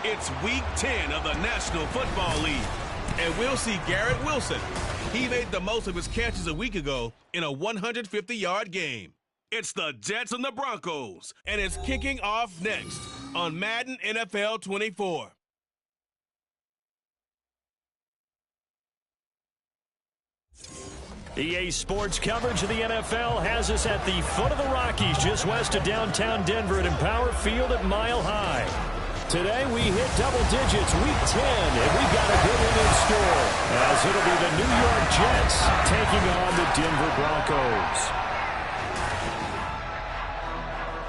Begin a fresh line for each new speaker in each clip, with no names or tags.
It's Week 10 of the National Football League, and we'll see Garrett Wilson. He made the most of his catches a week ago in a 150-yard game. It's the Jets and the Broncos, and it's kicking off next on Madden NFL 24.
EA Sports coverage of the NFL has us at the foot of the Rockies, just west of downtown Denver at Empower Field at Mile High. Today we hit double digits, Week 10, and we've got a good one in store, as it'll be the New York Jets taking on the Denver Broncos.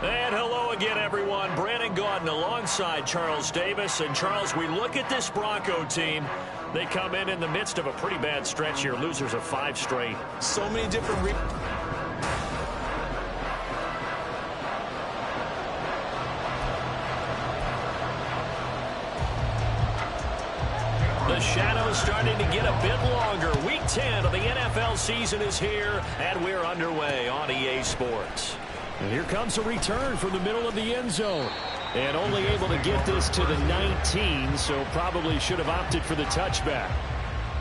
And hello again, everyone. Brandon Gaudin alongside Charles Davis. And Charles, we look at this Bronco team. They come in the midst of a pretty bad stretch here, losers of 5 straight.
So many different
The shadow's starting to get a bit longer. Week 10 of the NFL season is here, and we're underway on EA Sports. And here comes a return from the middle of the end zone. And only able to get this to the 19, so probably should have opted for the touchback.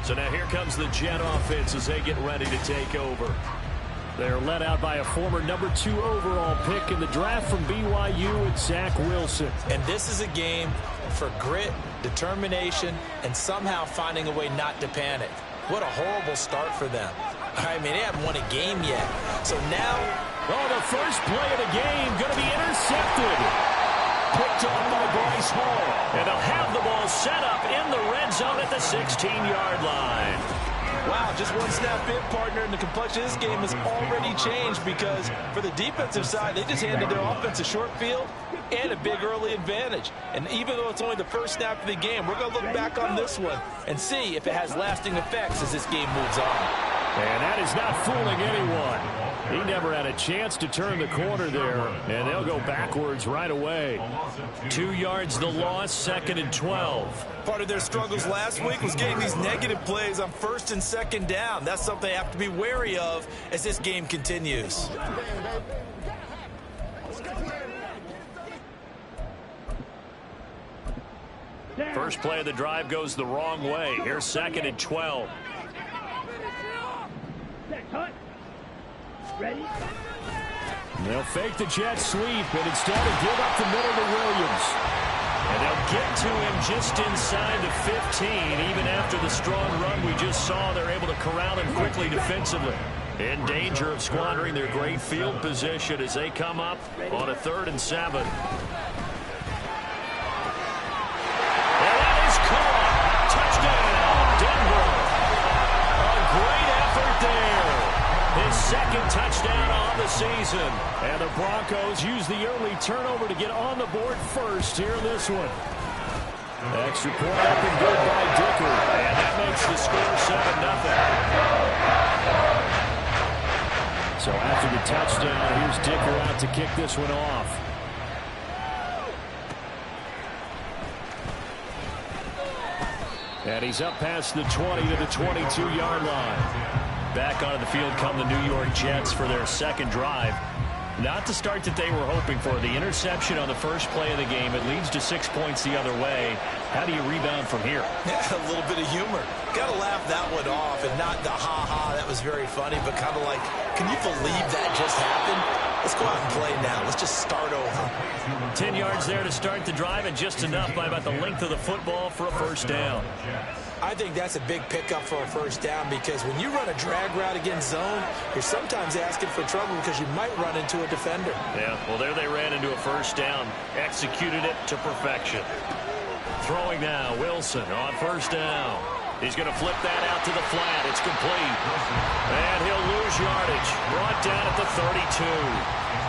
So now here comes the Jet offense as they get ready to take over. They're led out by a former number 2 overall pick in the draft from BYU, it's Zach Wilson.
And this is a game for grit, determination, and somehow finding a way not to panic. What a horrible start for them. I mean, they haven't won a game yet. So now...
Oh, the first play of the game going to be intercepted. Picked off by Bryce Hall. And they'll have the ball set up in the red zone at the 16-yard line.
Wow, just one snap in, partner, and the complexion of this game has already changed because for the defensive side, they just handed their offense a short field and a big early advantage. And even though it's only the first snap of the game, we're going to look back on this one and see if it has lasting effects as this game moves on.
And that is not fooling anyone. He never had a chance to turn the corner there, and they'll go backwards right away. 2 yards the loss, 2nd and 12.
Part of their struggles last week was getting these negative plays on 1st and 2nd down. That's something they have to be wary of as this game continues.
First play of the drive goes the wrong way. Here's 2nd and 12.
Ready?
They'll fake the jet sweep and instead give up the middle to Williams. And they'll get to him just inside the 15. Even after the strong run we just saw, they're able to corral him quickly defensively. In danger of squandering their great field position as they come up on a 3rd and 7. And that is caught. Touchdown, Denver. A great effort there. His 2nd touchdown on the season. And the Broncos use the early turnover to get on the board first here in this one. Extra point up and good by Dicker. And that makes the score 7-0. So after the touchdown, here's Dicker out to kick this one off. And he's up past the 20 to the 22-yard line. Back onto the field come the New York Jets for their 2nd drive. Not the start that they were hoping for. The interception on the first play of the game, it leads to 6 points the other way. How do you rebound from here?
Yeah, a little bit of humor. Got to laugh that one off and not the ha-ha, that was very funny, but kind of like, can you believe that just happened? Let's go out and play now. Let's just start over.
10 yards there to start the drive, and just enough by about the length of the football for a first down.
I think that's a big pickup for a first down because when you run a drag route against zone, you're sometimes asking for trouble because you might run into a defender.
Yeah, well, there they ran into a first down. Executed it to perfection. Throwing now, Wilson on first down. He's going to flip that out to the flat. It's complete. And he'll lose yardage. Brought down at the 32.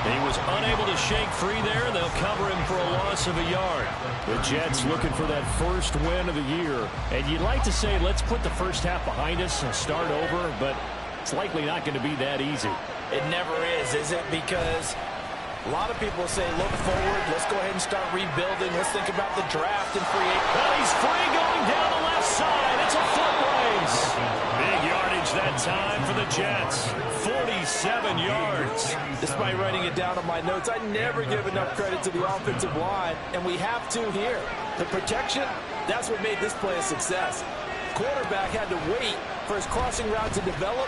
He was unable to shake free there. They'll cover him for a loss of a yard. The Jets looking for that first win of the year. And you'd like to say, let's put the first half behind us and start over, but it's likely not going to be that easy.
It never is it? Because a lot of people say, look forward. Let's go ahead and start rebuilding. Let's think about the draft and free agent.
Well, he's free going down the left side. It's a foot race. Big yardage that time for the Jets. 47 yards.
Despite writing it down on my notes, I never give enough credit to the offensive line, and we have to here. The protection, that's what made this play a success. Quarterback had to wait for his crossing route to develop,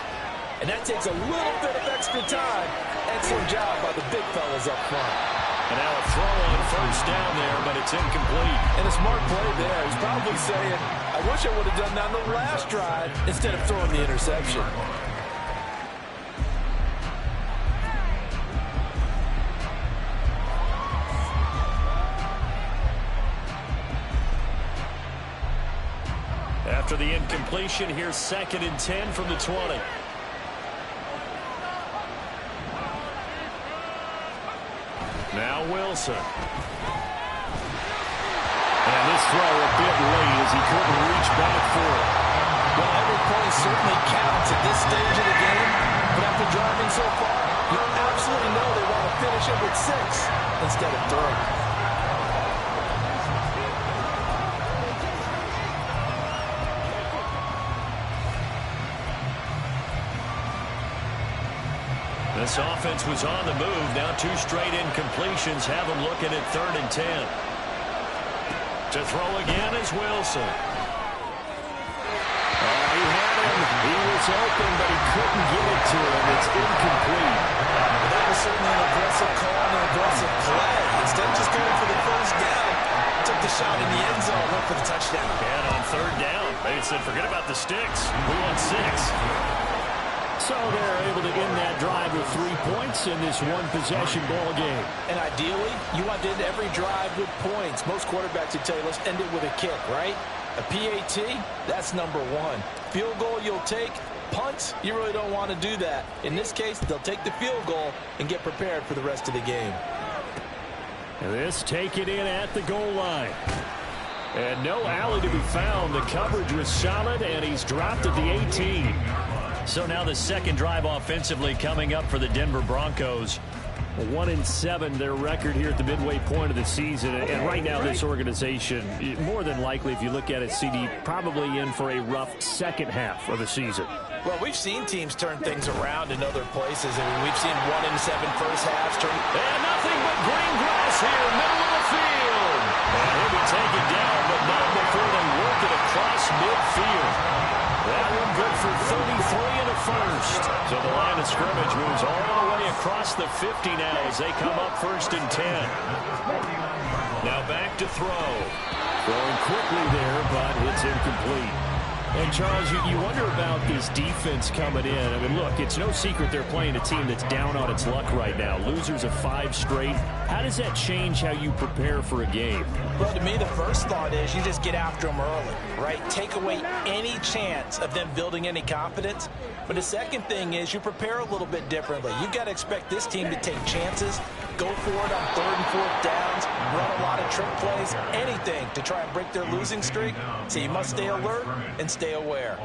and that takes a little bit of extra time. Excellent job by the big fellas up front.
And now a throw on first down there, but it's incomplete.
And a smart play there. He's probably saying, I wish I would have done that on the last drive instead of throwing the interception.
After the incompletion, here's 2nd and 10 from the 20. Now Wilson. And this throw a bit late as he couldn't reach back for it.
Well, every play certainly counts at this stage of the game, but after driving so far, you absolutely know they want to finish it with 6 instead of 3.
This offense was on the move. Now 2 straight incompletions have them looking at 3rd and 10. To throw again is Wilson. Oh, he had him. He was open, but he couldn't get it to him. It's incomplete.
That was certainly an aggressive call and an aggressive play. Instead of just going for the first down, took the shot in the end zone, went for the touchdown.
And on 3rd down, they said, forget about the sticks. We want 6. So they're able to end that drive with 3 points in this one-possession ball game.
And ideally, you want to end every drive with points. Most quarterbacks would tell you, let's end it with a kick, right? A PAT, that's number 1. Field goal you'll take. Punts, you really don't want to do that. In this case, they'll take the field goal and get prepared for the rest of the game.
And this taken in at the goal line. And no alley to be found. The coverage was solid, and he's dropped at the 18. So now the 2nd drive offensively coming up for the Denver Broncos. 1-7 their record here at the midway point of the season. And right now this organization, more than likely, if you look at it, CD, probably in for a rough second half of the season.
Well, we've seen teams turn things around in other places. I mean, we've seen 1-7 first halves turn.
And nothing but green grass here, middle of the field. And he'll be taken down, but not before they work it across midfield. That one good for 33 and a first. So the line of scrimmage moves all the way across the 50 now as they come up 1st and 10. Now back to throw. Throwing quickly there, but it's incomplete. And, Charles, you wonder about this defense coming in. I mean, look, it's no secret they're playing a team that's down on its luck right now. Losers of 5 straight. How does that change how you prepare for a game?
Well, to me, the first thought is you just get after them early, right? Take away any chance of them building any confidence. But the second thing is you prepare a little bit differently. You've got to expect this team to take chances, go for it on 3rd and 4th downs, run a lot of trick plays, anything to try and break their losing streak. So you must stay alert and stay aware.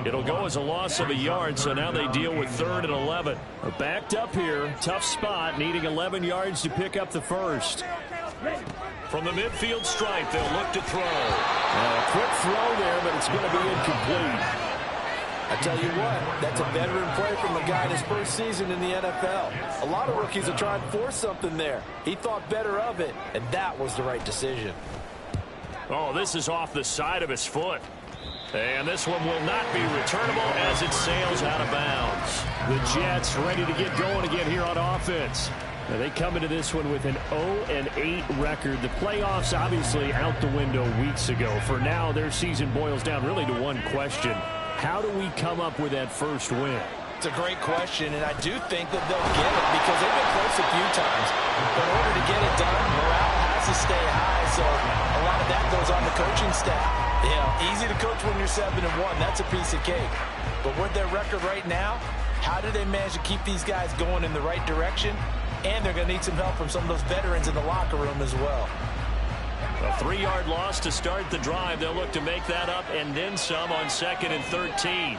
It'll go as a loss of a yard, so now they deal with 3rd and 11. Backed up here, tough spot, needing 11 yards to pick up the first. From the midfield stripe, they'll look to throw. A quick throw there, but it's going to be incomplete.
I tell you what, that's a veteran play from a guy in his first season in the NFL. A lot of rookies are trying to force something there. He thought better of it, and that was the right decision.
Oh, this is off the side of his foot. And this one will not be returnable as it sails out of bounds. The Jets ready to get going again here on offense. Now they come into this one with an 0-8 record. The playoffs obviously out the window weeks ago. For now, their season boils down really to one question. How do we come up with that first win?
It's a great question, and I do think that they'll get it because they've been close a few times. But in order to get it done, morale has to stay high, so a lot of that goes on the coaching staff. You know, easy to coach when you're 7-1. That's a piece of cake. But with their record right now, how do they manage to keep these guys going in the right direction? And they're going to need some help from some of those veterans in the locker room as well.
A 3-yard loss to start the drive. They'll look to make that up and then some on 2nd and 13.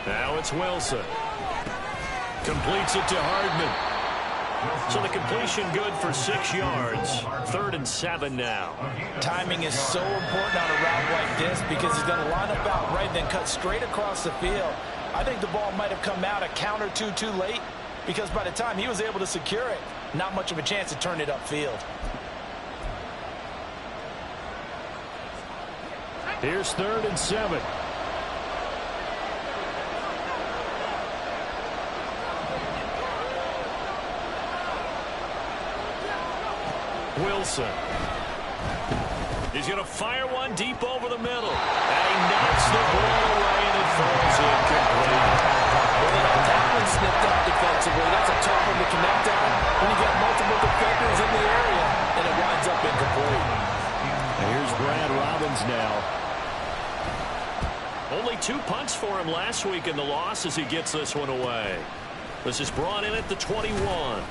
Now it's Wilson. Completes it to Hardman. So the completion good for 6 yards. 3rd and 7 now.
Timing is so important on a route like this because he's going to line up out right, then cut straight across the field. I think the ball might have come out a count or two too late because by the time he was able to secure it, not much of a chance to turn it upfield.
Here's 3rd and 7. Wilson. He's going to fire one deep over the middle. And he knocks the ball away, and it falls incomplete.
Well, that one snipped out defensively. That's a tough one to connect on when you got multiple defenders in the area, and it winds up incomplete.
And here's Brad Robbins now. Only 2 punts for him last week in the loss as he gets this one away. This is brought in at the 21.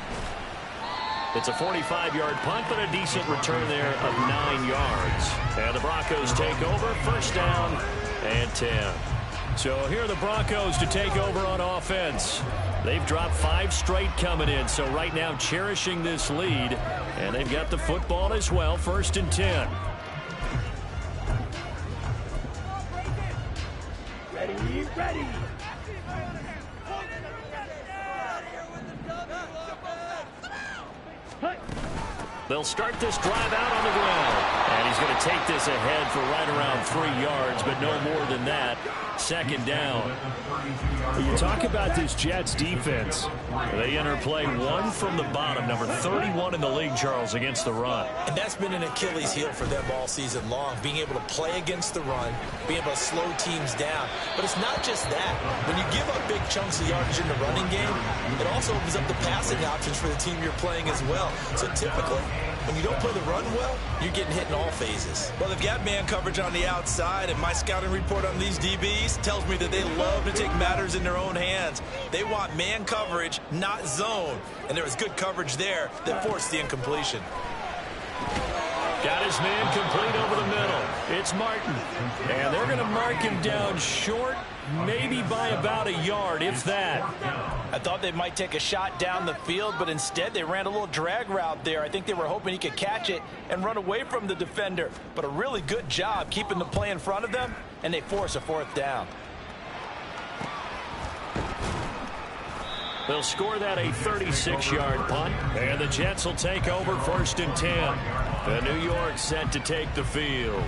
It's a 45-yard punt, but a decent return there of 9 yards. And the Broncos take over, 1st down and 10. So here are the Broncos to take over on offense. They've dropped 5 straight coming in, so right now cherishing this lead. And they've got the football as well, 1st and 10.
Ready.
They'll start this drive out on the ground. And he's going to take this ahead for right around 3 yards, but no more than that. 2nd down.
When you talk about this Jets defense,
they enter play 1 from the bottom, number 31 in the league, Charles, against the run.
And that's been an Achilles heel for them all season long, being able to play against the run, being able to slow teams down. But it's not just that. When you give up big chunks of yardage in the running game, it also opens up the passing options for the team you're playing as well. So typically, when you don't play the run well, you're getting hit in all phases. Well, they've got man coverage on the outside, and my scouting report on these DBs tells me that they love to take matters in their own hands. They want man coverage, not zone. And there was good coverage there that forced the incompletion.
Got his man complete over the middle. It's Martin. And they're going to mark him down short, maybe by about a yard, if that.
I thought they might take a shot down the field, but instead they ran a little drag route there. I think they were hoping he could catch it and run away from the defender. But a really good job keeping the play in front of them, and they force a 4th down.
They'll score that a 36-yard punt, and the Jets will take over 1st and 10. The New York set to take the field.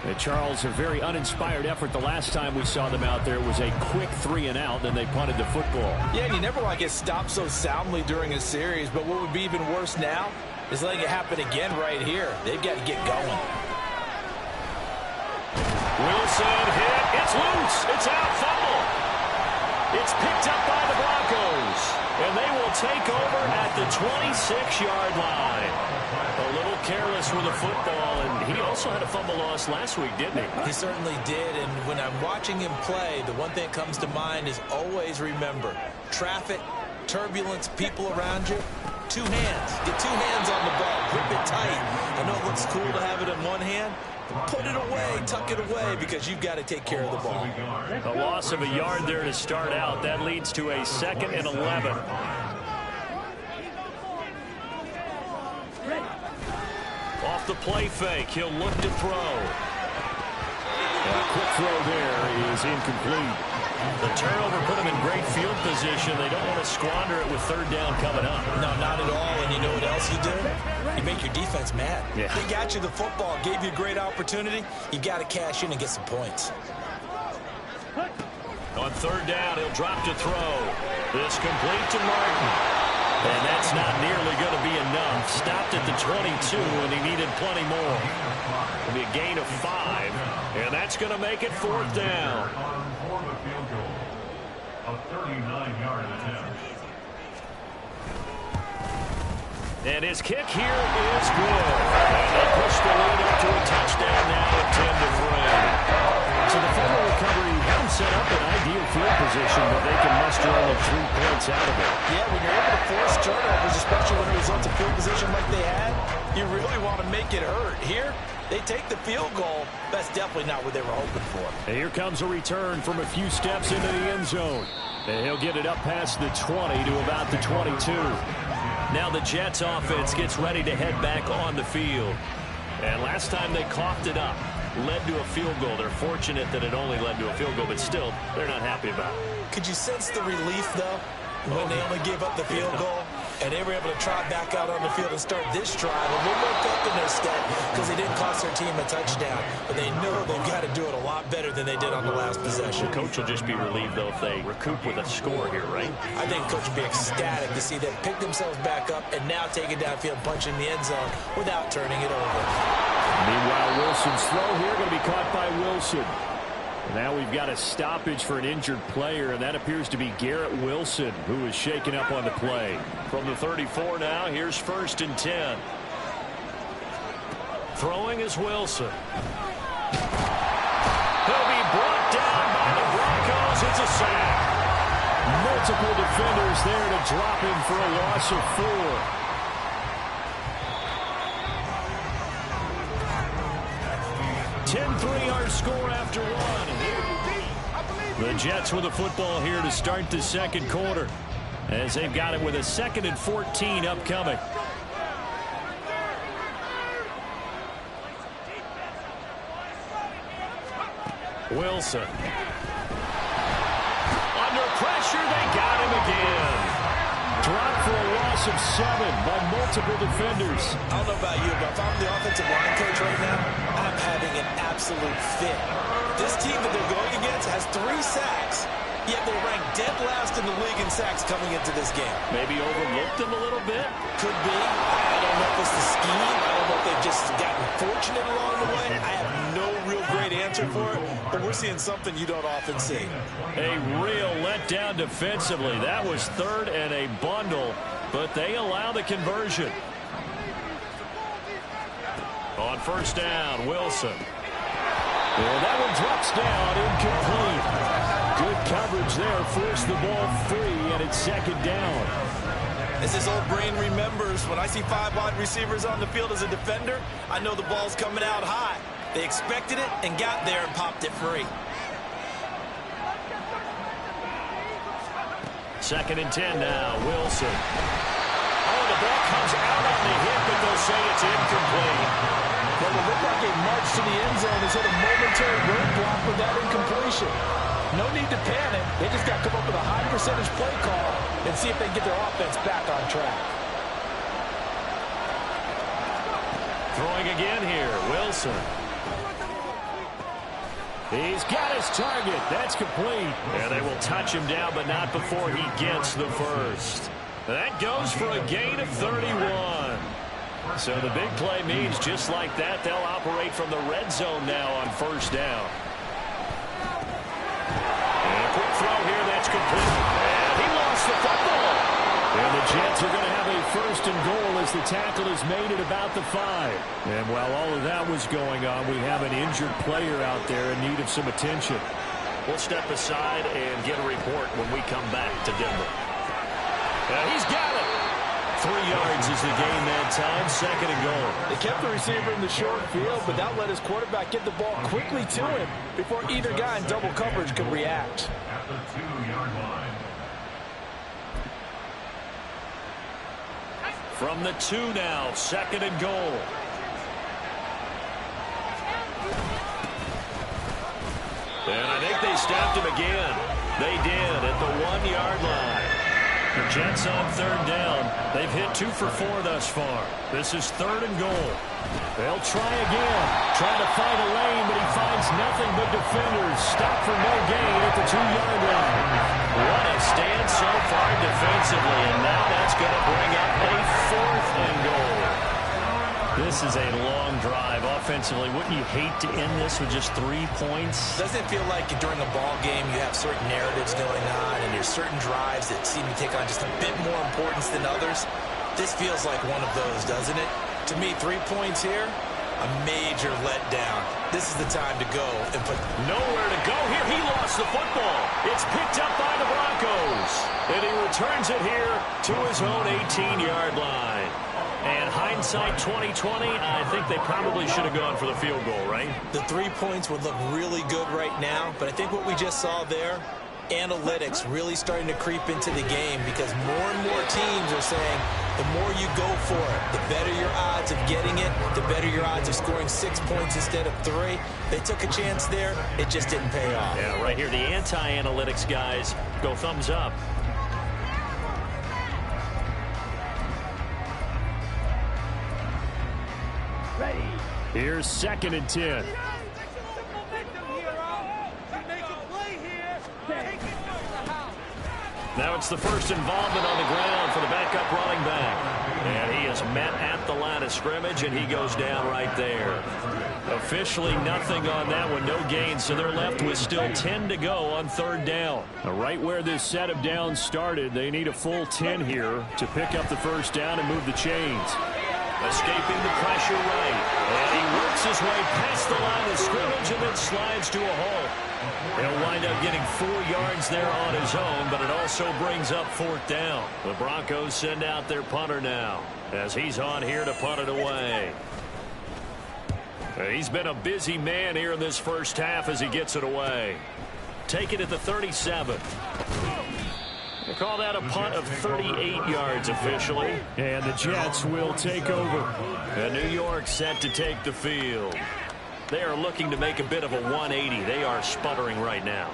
And Charles, a very uninspired effort. The last time we saw them out there was a quick 3-and-out, then they punted the football.
Yeah, and you never want to get stopped so soundly during a series, but what would be even worse now is letting it happen again right here. They've got to get going.
Wilson hit. It's loose. It's out. Fumble. It's picked up by the Broncos, and they will take over at the 26-yard line. A little careless with the football, and he also had a fumble loss last week, didn't he?
He certainly did, and when I'm watching him play, the one thing that comes to mind is always remember, traffic, turbulence, people around you, 2 hands. Get 2 hands on the ball. Grip it tight. I know it looks cool to have it in one hand. Put it away, tuck it away, because you've got to take care of the ball.
A loss of a yard there to start out. That leads to a 2nd and 11. Off the play fake, he'll look to throw.
A quick throw there is incomplete.
The turnover put them in great field position. They don't want to squander it with 3rd down coming up.
No, not at all. And you know what else you do? You make your defense mad.
Yeah.
They got you the football, gave you a great opportunity. You've got to cash in and get some points.
On 3rd down, he'll drop to throw. This complete to Martin. And that's not nearly going to be enough. Stopped at the 22, and he needed plenty more. It'll be a gain of 5, and that's going to make it 4th down.
A 39-yard attempt.
And his kick here is good. And they push the lead up to a touchdown now at 10-3. So the fumble recovery hasn't set up an ideal field position, but they can muster only 3 points out of it.
Yeah, when you're able to force turnovers, especially when it results in field position like they had, you really want to make it hurt. Here, they take the field goal. That's definitely not what they were hoping for.
And here comes a return from a few steps into the end zone. And he'll get it up past the 20 to about the 22.
Now the Jets offense gets ready to head back on the field. And last time they coughed it up, led to a field goal. They're fortunate that it only led to a field goal, but still, they're not happy about it.
Could you sense the relief, though, when they only gave up the field goal? And they were able to trot back out on the field and start this drive a little more pep in their step because they didn't cost their team a touchdown. But they know they've got to do it a lot better than they did on the last possession.
The coach will just be relieved, though, if they recoup with a score here, right?
I think coach will be ecstatic to see them pick themselves back up and now take it downfield, punch in the end zone without turning it over.
Meanwhile, Wilson's throw here going to be caught by Wilson. Now we've got a stoppage for an injured player, and that appears to be Garrett Wilson, who is shaken up on the play.
From the 34 now, here's 1st and 10. Throwing is Wilson. He'll be brought down by the Broncos. It's a sack.
Multiple defenders there to drop him for a loss of 4. 10-3 our score after 1. The Jets with the football here to start the second quarter, as they've got it with a 2nd and 14 upcoming. Wilson. Under pressure, they got him again. Dropped for a loss of 7 by multiple defenders.
I don't know about you, but if I'm the offensive line coach right now, I'm having an absolute fit. This team that they're going against has 3 sacks, yet they're ranked dead last in the league in sacks coming into this game.
Maybe overlooked them a little bit?
Could be. I don't know if it's the scheme. I don't know if they've just gotten fortunate along the way. I have no real great answer for it, but we're seeing something you don't often see.
A real letdown defensively. That was 3rd and a bundle, but they allow the conversion.
On 1st down, Wilson.
Well, that one drops down, incomplete. Good coverage there, forced the ball free, and it's 2nd down.
As his old brain remembers, when I see 5 wide receivers on the field as a defender, I know the ball's coming out high. They expected it and got there and popped it free.
2nd and 10 now, Wilson. Oh, the ball comes out on the hit, but they'll say it's incomplete.
Well, it looked like a march to the end zone has hit a momentary roadblock with that incompletion. No need to panic. They just got to come up with a high percentage play call and see if they can get their offense back on track.
Throwing again here, Wilson.
He's got his target. That's complete.
And they will touch him down, but not before he gets the first. That goes for a gain of 31. So the big play means just like that, they'll operate from the red zone now on 1st down. And a quick throw here, that's complete. And he lost the football.
And the Jets are going to have a 1st and goal as the tackle is made at about the 5. And while all of that was going on, we have an injured player out there in need of some attention.
We'll step aside and get a report when we come back to Denver. He's got it. 3 yards is the gain that time, 2nd and goal.
They kept the receiver in the short field, but that let his quarterback get the ball quickly to him before either guy in double coverage could react.
At the 2-yard line.
From the 2 now, 2nd and goal. And I think they stopped him again. They did at the 1-yard line. The Jets on 3rd down. They've hit 2 for 4 thus far. This is 3rd and goal.
They'll try again. Trying to find a lane, but he finds nothing but defenders. Stop for no gain at the 2-yard line.
What a stand so far defensively, and now that's going to bring up a 4th and goal.
This is a long drive. Offensively, wouldn't you hate to end this with just 3 points?
Doesn't it feel like during a ball game you have certain narratives going on and there's certain drives that seem to take on just a bit more importance than others? This feels like one of those, doesn't it? To me, 3 points here, a major letdown. This is the time to go and put
nowhere to go here. He lost the football. It's picked up by the Broncos. And he returns it here to his own 18-yard line. And hindsight 2020, I think they probably should have gone for the field goal, right?
The 3 points would look really good right now, but I think what we just saw there, analytics really starting to creep into the game because more and more teams are saying the more you go for it, the better your odds of getting it, the better your odds of scoring 6 points instead of 3. They took a chance there. It just didn't pay off.
Yeah, right here, the anti-analytics guys go thumbs up.
Here's 2nd and 10. Now it's the first involvement on the ground for the backup running back. And he is met at the line of scrimmage, and he goes down right there. Officially nothing on that one, no gain, so they're left with still 10 to go on 3rd down. Right where this set of downs started, they need a full 10 here to pick up the first down and move the chains. Escaping the pressure right. And he works his way past the line of scrimmage and then slides to a halt. He'll wind up getting 4 yards there on his own, but it also brings up 4th down. The Broncos send out their punter now as he's on here to punt it away. He's been a busy man here in this first half as he gets it away. Take it at the 37. They call that a punt of 38 yards officially. And the Jets will take over. And New York set to take the field. They are looking to make a bit of a 180. They are sputtering right now.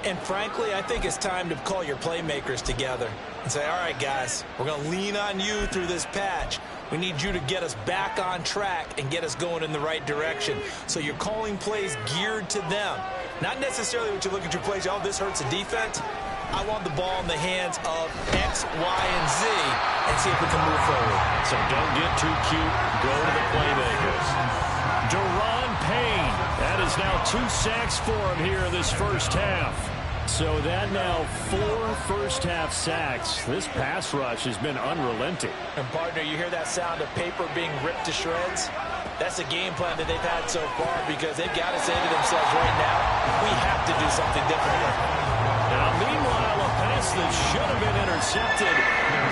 And frankly, I think it's time to call your playmakers together and say, all right, guys, we're going to lean on you through this patch. We need you to get us back on track and get us going in the right direction. So you're calling plays geared to them. Not necessarily what you look at your plays, oh, this hurts the defense. I want the ball in the hands of X, Y, and Z and see if we can move forward.
So don't get too cute. Go to the playmakers. Deron Payne. That is now 2 sacks for him here in this first half. So that now 4 first-half sacks. This pass rush has been unrelenting.
And, partner, you hear that sound of paper being ripped to shreds? That's the game plan that they've had so far because they've got to say to themselves right now, we have to do something differently.
Now, meanwhile, a pass that should have been intercepted,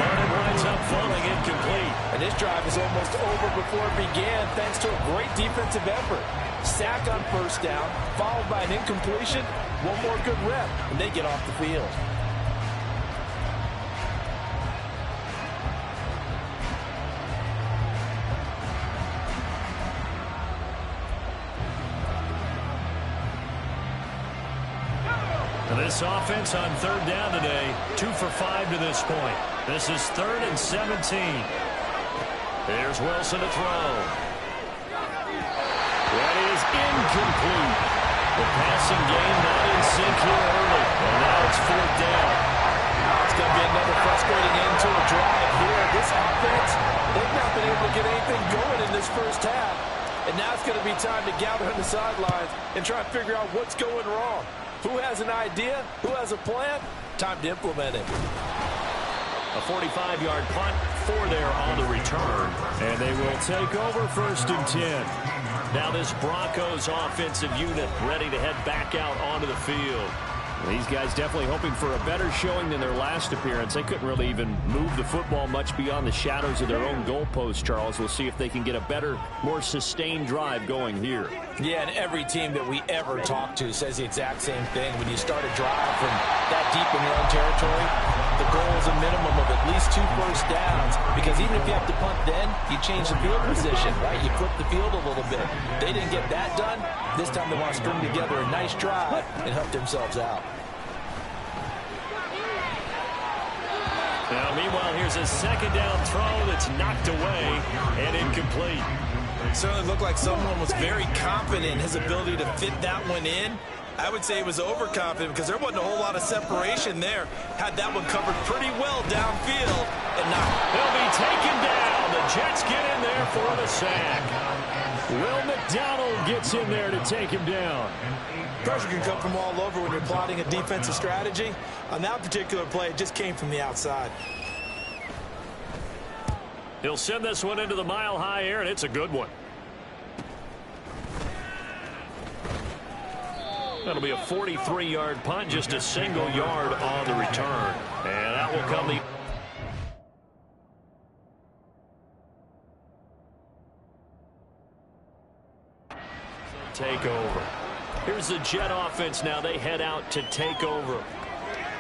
but it winds up falling incomplete.
And this drive is almost over before it began thanks to a great defensive effort. Sack on 1st down, followed by an incompletion. One more good rep, and they get off the field.
This offense on 3rd down today, 2 for 5 to this point. This is 3rd and 17. Here's Wilson to throw. That is incomplete. The passing game not in sync here early. And now it's 4th down.
It's going to be another frustrating end to a drive here. This offense, they've not been able to get anything going in this first half. And now it's going to be time to gather on the sidelines and try to figure out what's going wrong. Who has an idea? Who has a plan? Time to implement it.
A 45-yard punt for there on the return.
And they will take over 1st and 10.
Now this Broncos offensive unit ready to head back out onto the field.
These guys definitely hoping for a better showing than their last appearance. They couldn't really even move the football much beyond the shadows of their own goalpost, Charles. We'll see if they can get a better, more sustained drive going here.
Yeah, and every team that we ever talk to says the exact same thing. When you start a drive from that deep in your own territory, the goal is a minimum of at least 2 first downs. Because even if you have to punt then, you change the field position, right? You flip the field a little bit. They didn't get that done. This time they want to string together a nice drive and help themselves out.
Now, meanwhile, here's a 2nd down throw that's knocked away and incomplete.
It certainly looked like someone was very confident in his ability to fit that one in. I would say he was overconfident because there wasn't a whole lot of separation there. Had that one covered pretty well downfield. And now
he'll be taken down. The Jets get in there for the sack.
Will McDonald gets in there to take him down.
Pressure can come from all over when you're plotting a defensive strategy. On that particular play, it just came from the outside.
He'll send this one into the mile-high air, and it's a good one. That'll be a 43-yard punt, just a single yard on the return. And that will come the... take over. Here's the Jet offense now. They head out to take over.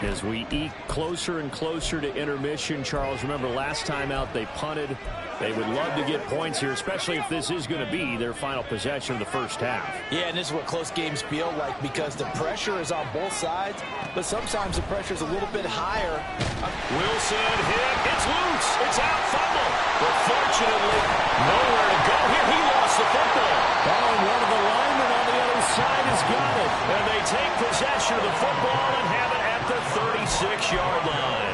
As we eke closer and closer to intermission, Charles, remember last time out they punted. They would love to get points here, especially if this is going to be their final possession of the first half.
Yeah, and this is what close games feel like because the pressure is on both sides, but sometimes the pressure is a little bit higher.
Wilson hit. It's loose. It's out. Fumble. But fortunately, nowhere to go here. He lost the football. Oh, and one of the linemen on the other side has got it. And they take possession of the football and have it at the 36-yard line.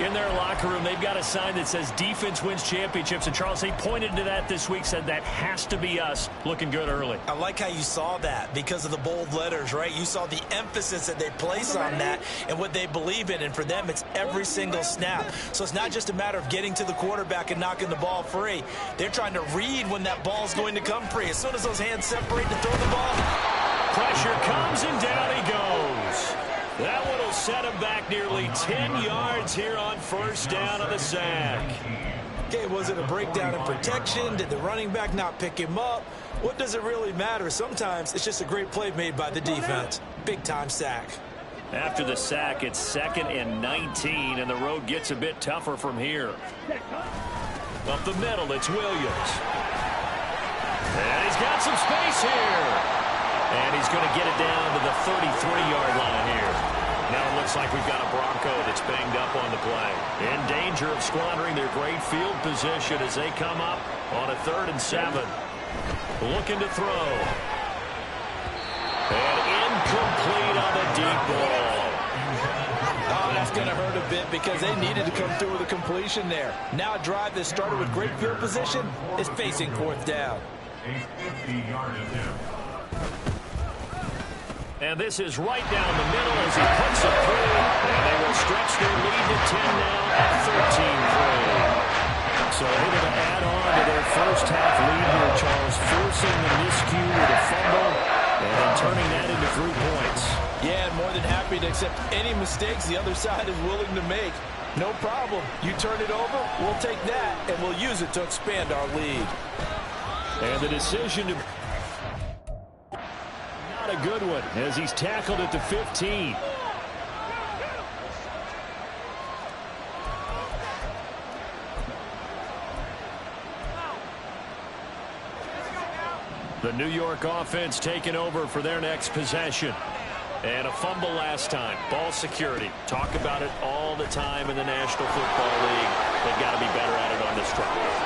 In their locker room, they've got a sign that says defense wins championships. And, Charles, they pointed to that this week, said that has to be us. Looking good early.
I like how you saw that because of the bold letters, right? You saw the emphasis that they place on that and what they believe in. And for them, it's every single snap. So it's not just a matter of getting to the quarterback and knocking the ball free. They're trying to read when that ball's going to come free. As soon as those hands separate to throw the ball,
pressure comes and down he goes. That one will set him back nearly 10 yards here on first down on the sack.
Okay, was it a breakdown in protection? Did the running back not pick him up? What does it really matter? Sometimes it's just a great play made by the defense. Big-time sack.
After the sack, it's 2nd and 19, and the road gets a bit tougher from here. Up the middle, it's Williams. And he's got some space here. And he's going to get it down to the 33-yard line here. Now it looks like we've got a Bronco that's banged up on the play. In danger of squandering their great field position as they come up on a 3rd and 7. Looking to throw. And incomplete on the deep ball.
Oh, that's going to hurt a bit because they needed to come through with a completion there. Now a drive that started with great field position is facing 4th down.
A 50-yard attempt.
And this is right down the middle as he puts it through. And they will stretch their lead to 10 now at 13-3. So able to add on to their first half lead here, Charles, forcing the miscue with a fumble and then turning that into 3 points.
Yeah, and more than happy to accept any mistakes the other side is willing to make. No problem. You turn it over, we'll take that, and we'll use it to expand our lead.
And the decision to... a good one as he's tackled at the 15. The New York offense taking over for their next possession. And a fumble last time. Ball security. Talk about it all the time in the National Football League. They've got to be better at it on this drive.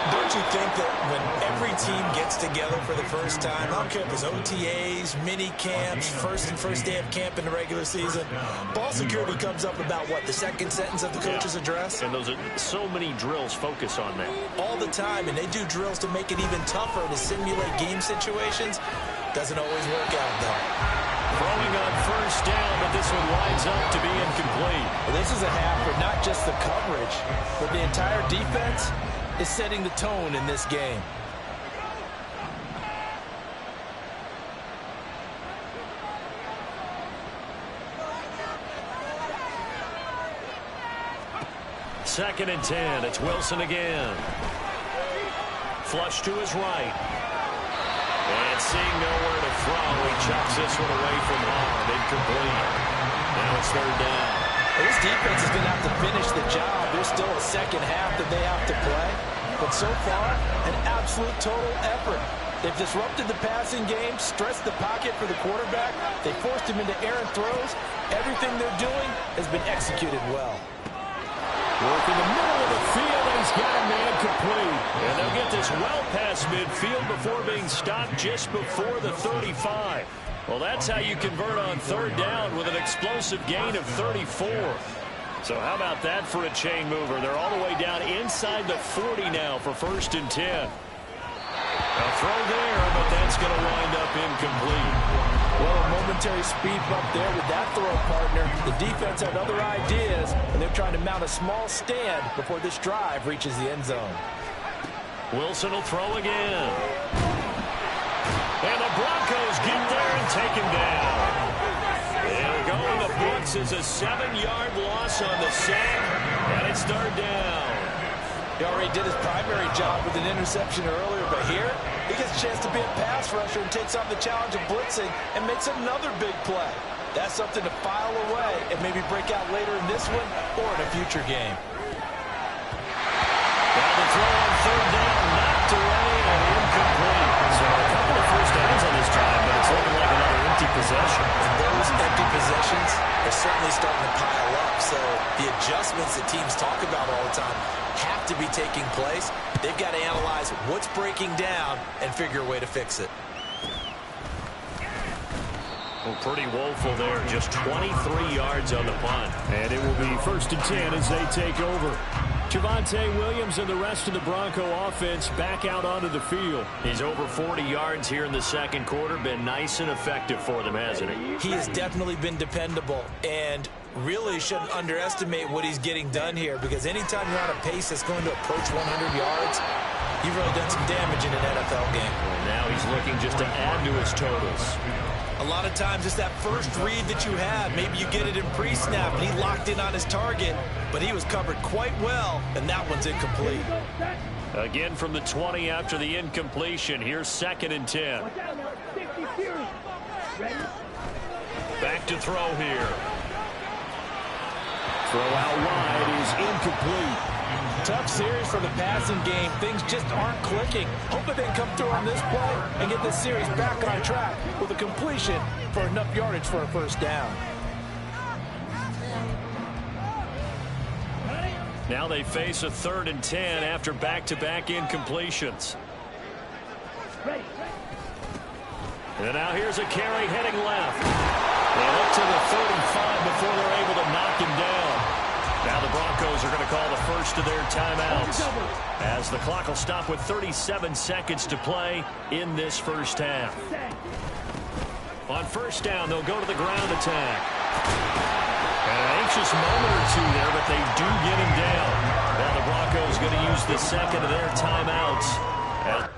Don't you think that when every team gets together for the first time, I don't care if it's OTAs, mini camps, first day of camp in the regular season, ball security comes up about what, the second sentence of the coach's address?
And those are so many drills focus on that.
All the time, and they do drills to make it even tougher to simulate game situations. Doesn't always work out, though.
Throwing on first down, but this one winds up to be incomplete.
Well, this is a half for not just the coverage, but the entire defense is setting the tone in this game.
Second and 10. It's Wilson again. Flush to his right. And seeing nowhere to throw, he chucks this one away from harm. Incomplete. Now it's 3rd down.
This defense is going to have to finish the job. There's still a second half that they have to play. But so far, an absolute total effort. They've disrupted the passing game, stressed the pocket for the quarterback. They forced him into errant throws. Everything they're doing has been executed well.
Work in the middle of the field, and he's got a man complete. And they'll get this well past midfield before being stopped just before the 35. Well, that's how you convert on 3rd down with an explosive gain of 34. So how about that for a chain mover? They're all the way down inside the 40 now for 1st and 10. A throw there, but that's going to wind up incomplete.
Well, a momentary speed bump there with that throw, partner. The defense had other ideas, and they're trying to mount a small stand before this drive reaches the end zone.
Wilson will throw again. And the Broncos get there and take him down. And going to books is a 7-yard loss on the sack, and it's 3rd down.
He already did his primary job with an interception earlier, but here he gets a chance to be a pass rusher and takes on the challenge of blitzing and makes another big play. That's something to file away and maybe break out later in this one or in a future game.
Now the throw on 3rd down, knocked away and incomplete. So a couple of first downs on this drive, but it's looking like another empty possession.
And those empty possessions are certainly starting to pile up. So the adjustments that teams talk about all the time have to be taking place. They've got to analyze what's breaking down and figure a way to fix it.
Well, pretty woeful there. Just 23 yards on the punt.
And it will be 1st and 10 as they take over. Javonte Williams and the rest of the Bronco offense back out onto the field.
He's over 40 yards here in the second quarter. Been nice and effective for them, hasn't he?
He has definitely been dependable, and really shouldn't underestimate what he's getting done here, because anytime you're on a pace that's going to approach 100 yards, you've really done some damage in an NFL game.
And now he's looking just to add to his totals.
A lot of times it's that first read that you have. Maybe you get it in pre-snap, and he locked in on his target, but he was covered quite well, and that one's incomplete.
Again from the 20 after the incompletion. Here's 2nd and 10. Back to throw here.
Throw out wide is incomplete.
Tough series for the passing game. Things just aren't clicking. Hoping they can come through on this play and get this series back on track with a completion for enough yardage for a first down.
Now they face a 3rd and 10 after back-to-back incompletions. And now here's a carry heading left. And up to the 35 before they're able to knock him down. Now the Broncos are going to call the first of their timeouts, as the clock will stop with 37 seconds to play in this first half. On first down, they'll go to the ground attack. An anxious moment or two there, but they do get him down. Now the Broncos going to use the second of their timeouts.